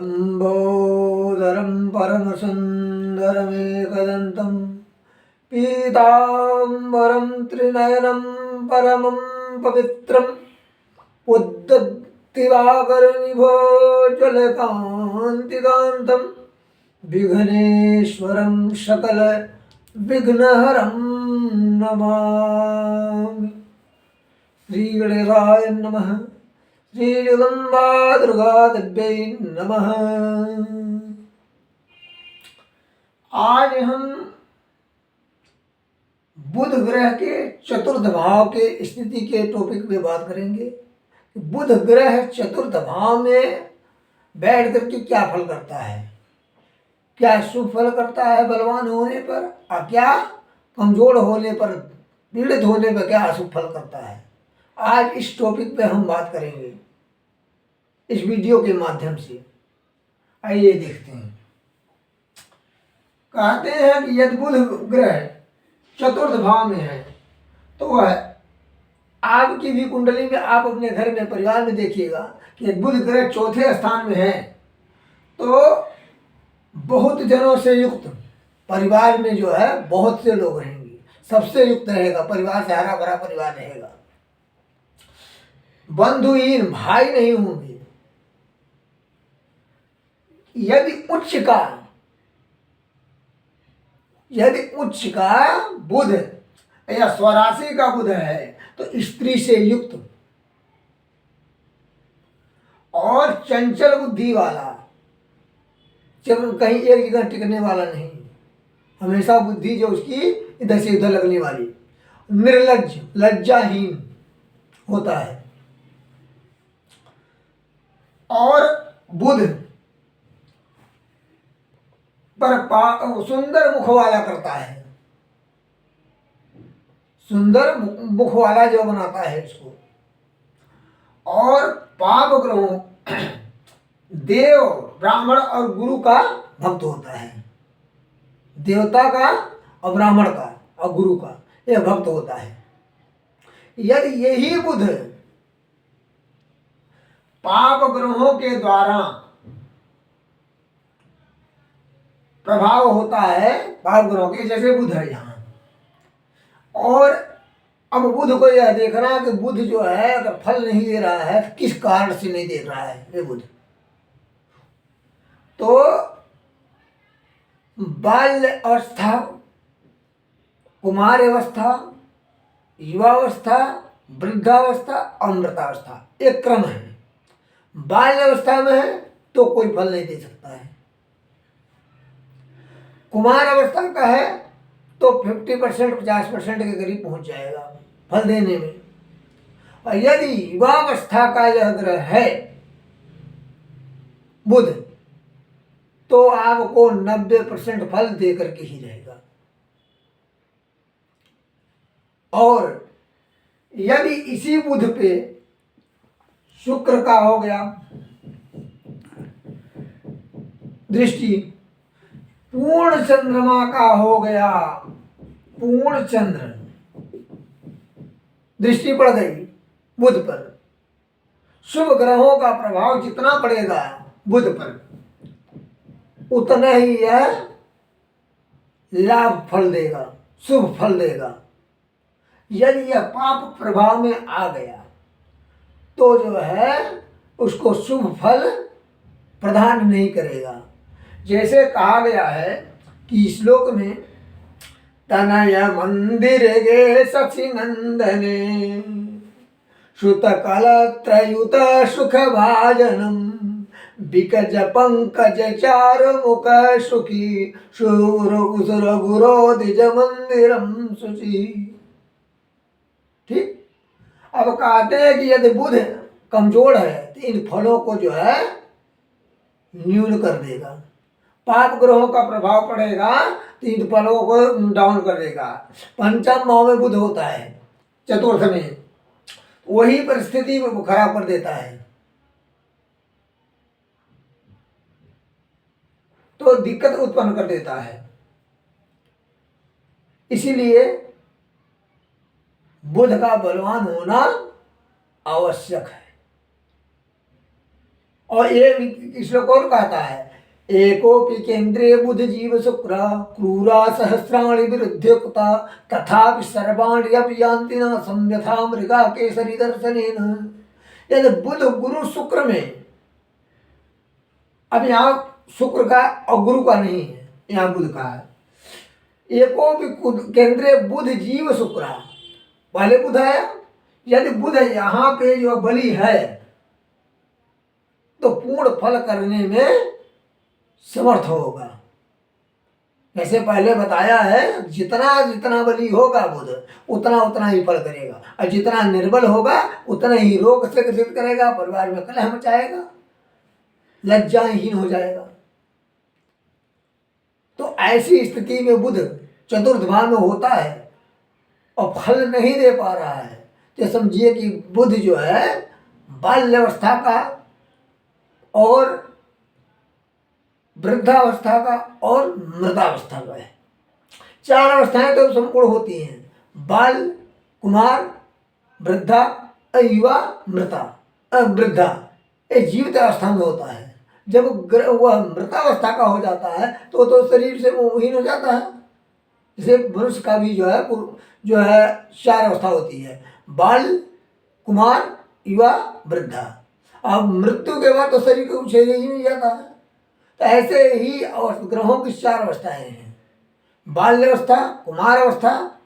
लंबोदरं परमसुन्दरमेकदन्तं पीताम्बरं त्रिनयनं परमं पवित्रम् उद्धृतिवाकरनिभोज्वलकान्तिकान्तं विघ्नेश्वरं सकलविघ्नहरं नमामि। श्रीगणेशाय नमः। श्रीजगदम्बा दुर्गा देव्यै नमः। आज हम बुध ग्रह के चतुर्थ भाव के स्थिति के टॉपिक पे बात करेंगे। बुध ग्रह चतुर्थ भाव में बैठ करके क्या फल करता है, क्या शुभ फल करता है बलवान होने पर, और क्या कमजोर होने पर, पीड़ित होने पर क्या अशुभ फल करता है। आज इस टॉपिक पे हम बात करेंगे इस वीडियो के माध्यम से। आइए देखते हैं। कहते हैं कि यदि बुध ग्रह चतुर्थ भाव में है तो वह आपकी भी कुंडली में, आप अपने घर में परिवार में देखिएगा कि यदि बुध ग्रह चौथे स्थान में है तो बहुत जनों से युक्त परिवार में जो है बहुत से लोग रहेंगे, सबसे युक्त रहेगा, परिवार से हरा भरा परिवार रहेगा। बंधुहीन भाई नहीं होंगे। यदि उच्च का बुध या स्वराशि का बुध है तो स्त्री से युक्त और चंचल बुद्धि वाला, जब कहीं एक जगह टिकने वाला नहीं, हमेशा बुद्धि जो उसकी इधर से उधर लगने वाली, निर्लज्ज लज्जाहीन होता है। और बुध पर सुंदर मुख वाला करता है, सुंदर मुख वाला जो बनाता है इसको। और पाप ग्रहों देव, ब्राह्मण और गुरु का भक्त होता है। देवता का और ब्राह्मण का और गुरु का यह भक्त होता है। यदि यही बुध पाप ग्रहों के द्वारा प्रभाव होता है, पाप ग्रहों के, जैसे बुध है यहाँ, और अब बुध को यह देखना कि बुध जो है अगर फल नहीं दे रहा है तो किस कारण से नहीं दे रहा है ये बुध, तो बाल्य अवस्था, कुमार अवस्था, युवावस्था, वृद्धावस्था और मृतावस्था, एक क्रम है। बाल्य अवस्था में है तो कोई फल नहीं दे सकता है। कुमार अवस्था का है तो 50% 50% के करीब पहुंच जाएगा फल देने में। और यदि युवावस्था का यह ग्रह है बुध तो आपको 90% फल दे करके ही रहेगा। और यदि इसी बुध पे शुक्र का हो गया दृष्टि, पूर्ण चंद्रमा का हो गया, पूर्ण चंद्र दृष्टि पड़ गई बुध पर, शुभ ग्रहों का प्रभाव जितना पड़ेगा बुध पर उतना ही यह लाभ फल देगा, शुभ फल देगा। यदि यह पाप प्रभाव में आ गया तो जो है उसको शुभ फल प्रदान नहीं करेगा। जैसे कहा गया है कि श्लोक में, तनय मंदिर गे शशि नंदने श्रुत कलत्रयुत सुख भाजनम विकज पंकज चार मुख सुखी शूर उसुर गुरो द्विज मंदिरम सुचि। ठीक। अब कहते हैं कि यदि बुध कमजोर है तो इन फलों को जो है न्यून कर देगा। पाप ग्रहों का प्रभाव पड़ेगा तो इन फलों को डाउन कर देगा। पंचम भाव में बुध होता है चतुर्थ में, वही परिस्थिति को खराब कर देता है। तो दिक्कत उत्पन्न कर देता है। इसीलिए बुध का बलवान होना आवश्यक है। और ये श्लोक और कहता है, एकोपि केंद्रे बुध जीव शुक्र क्रूरा सहस्राणि विरुद्ध्युक्ता तथापि सर्वाणि अपि यान्ति न संयथा मृगा केसरी दर्शनेन। यदि बुध गुरु शुक्र में, अब यहाँ शुक्र का और गुरु का नहीं है, यहाँ बुध का है। एको भी केंद्रे बुध जीव शुक्र, पहले बुध है। यदि बुध यहाँ पे जो बलि है तो पूर्ण फल करने में समर्थ होगा। जैसे पहले बताया है, जितना जितना बलि होगा बुध उतना उतना ही फल करेगा, और जितना निर्बल होगा उतना ही रोग से ग्रसित करेगा, परिवार में कलह मचाएगा, लज्जाहीन हो जाएगा। तो ऐसी स्थिति में बुध चतुर्थ भाव में होता है और फल नहीं दे पा रहा है, तो समझिए कि बुध जो है बाल्यावस्था का और वृद्धावस्था का और मृदावस्था का है। 4 अवस्थाएं तो संपूर्ण होती हैं, बाल, कुमार, वृद्धा, युवा, मृता, वृद्धा। ये जीवित अवस्था में होता है। जब वह मृतावस्था का हो जाता है तो शरीर से मोहहीन हो जाता है। जैसे मनुष्य का भी जो है 4 अवस्था होती है, बाल, कुमार, युवा, वृद्धा। अब मृत्यु के बाद तो शरीर को छेड़ ही नहीं जाता है। तो ऐसे ही ग्रहों की 4 अवस्थाएं हैं, बाल्यावस्था, कुमार अवस्था,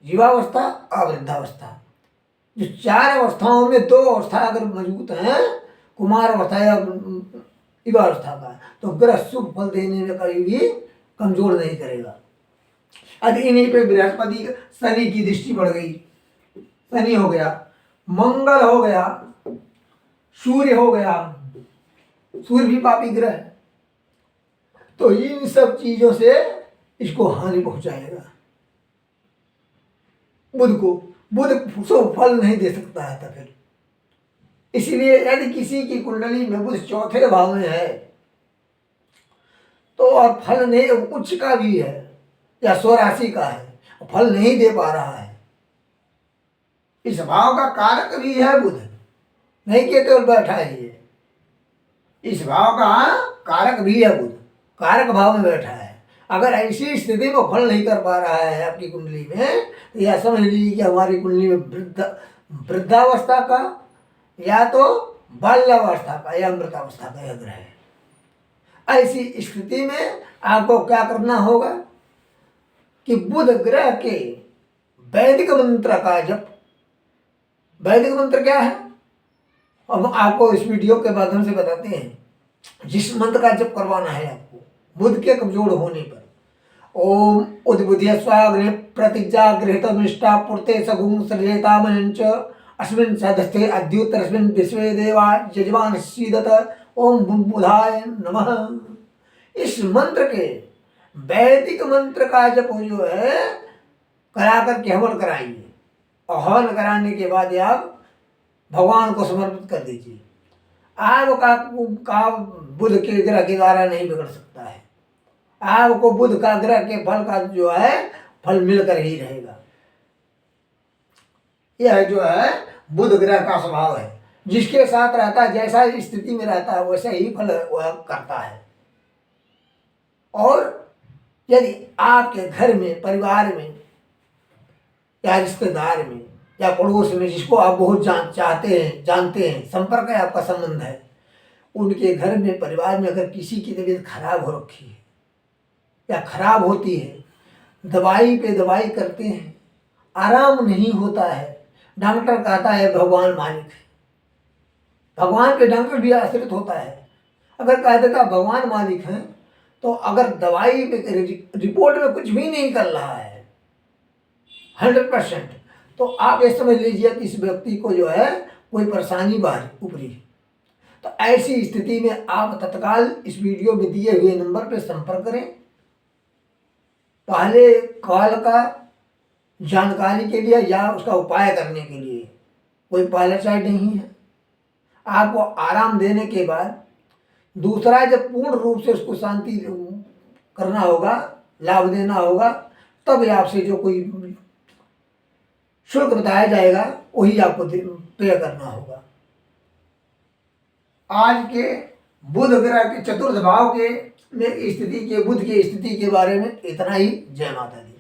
युवावस्था और वृद्धावस्था। जो 4 अवस्थाओं में 2 अवस्था अगर मजबूत हैं, कुमार अवस्था या युवा अवस्था का, तो ग्रह शुभ फल देने में कभी भी कमजोर नहीं करेगा। यदि इन्हीं पे बृहस्पति शनि की दृष्टि पड़ गई, शनि हो गया, मंगल हो गया, सूर्य हो गया, सूर्य भी पापी ग्रह है, तो इन सब चीजों से इसको हानि पहुंचाएगा। बुध शुभ फल नहीं दे सकता है। तो फिर इसलिए यदि किसी की कुंडली में बुध 4थे भाव में है तो और फल नहीं, उच्च का भी है या स्वराशि का है, फल नहीं दे पा रहा है, इस भाव का कारक भी है बुध, नहीं कि केवल बैठा है ये, इस भाव का कारक भी है बुध, कारक भाव में बैठा है। अगर ऐसी स्थिति में फल नहीं कर पा रहा है आपकी कुंडली में, तो यह समझ लीजिए कि हमारी कुंडली में वृद्धावस्था का या तो बाल्यावस्था का या मृतावस्था का यह ग्रह है। ऐसी स्थिति में आपको क्या करना होगा कि बुध ग्रह के वैदिक मंत्र का जप। वैदिक मंत्र क्या है, अब आपको इस वीडियो के माध्यम से बताते हैं। जिस मंत्र का जप करवाना है आपको बुध के कमजोर होने पर, ओम उद्बुद्ध्य स्वाग्ने प्रतिज्ञा गृहीतमिष्टा पूर्ते सगुं सृजेतामञ्च अस्मिन् सदस्थे अद्युत्तरस्मिन् विश्वे देवा यजमान सीदत ओम बुधाय नमः। इस मंत्र के वैदिक मंत्र का जप जो है करा करके हवन कराइए, और हवन कराने के बाद आप भगवान को समर्पित कर दीजिए। आपका बुध के ग्रह के द्वारा नहीं बिगड़ सकता है, आपको बुध का ग्रह के फल का जो है फल मिलकर ही रहेगा। यह जो है बुध ग्रह का स्वभाव है, जिसके साथ रहता है जैसा स्थिति में रहता है वैसा ही फल वह करता है। और यदि आपके घर में, परिवार में या रिश्तेदार में या पड़ोस में जिसको आप बहुत जानते हैं, संपर्क है, आपका संबंध है, उनके घर में, परिवार में अगर किसी की तबीयत खराब हो रखी है या खराब होती है, दवाई पे दवाई करते हैं, आराम नहीं होता है, डॉक्टर कहता है भगवान मालिक है, भगवान पे डॉक्टर भी आश्रित होता है। अगर कह देता भगवान मालिक है, तो अगर दवाई पे रिपोर्ट में कुछ भी नहीं कर रहा है 100%, तो आप ये समझ लीजिए कि इस व्यक्ति को जो है कोई परेशानी बाहर ऊपरी। तो ऐसी स्थिति में आप तत्काल इस वीडियो में दिए हुए नंबर पर संपर्क करें। पहले कॉल का जानकारी के लिए या उसका उपाय करने के लिए कोई पहले साइड नहीं है। आपको आराम देने के बाद दूसरा जब पूर्ण रूप से उसको शांति करना होगा, लाभ देना होगा, तब आपसे जो कोई शुल्क बताया जाएगा वही आपको पे करना होगा। आज के बुध ग्रह के चतुर्थ भाव के में स्थिति के बुध की स्थिति के बारे में इतना ही। जय माता दी।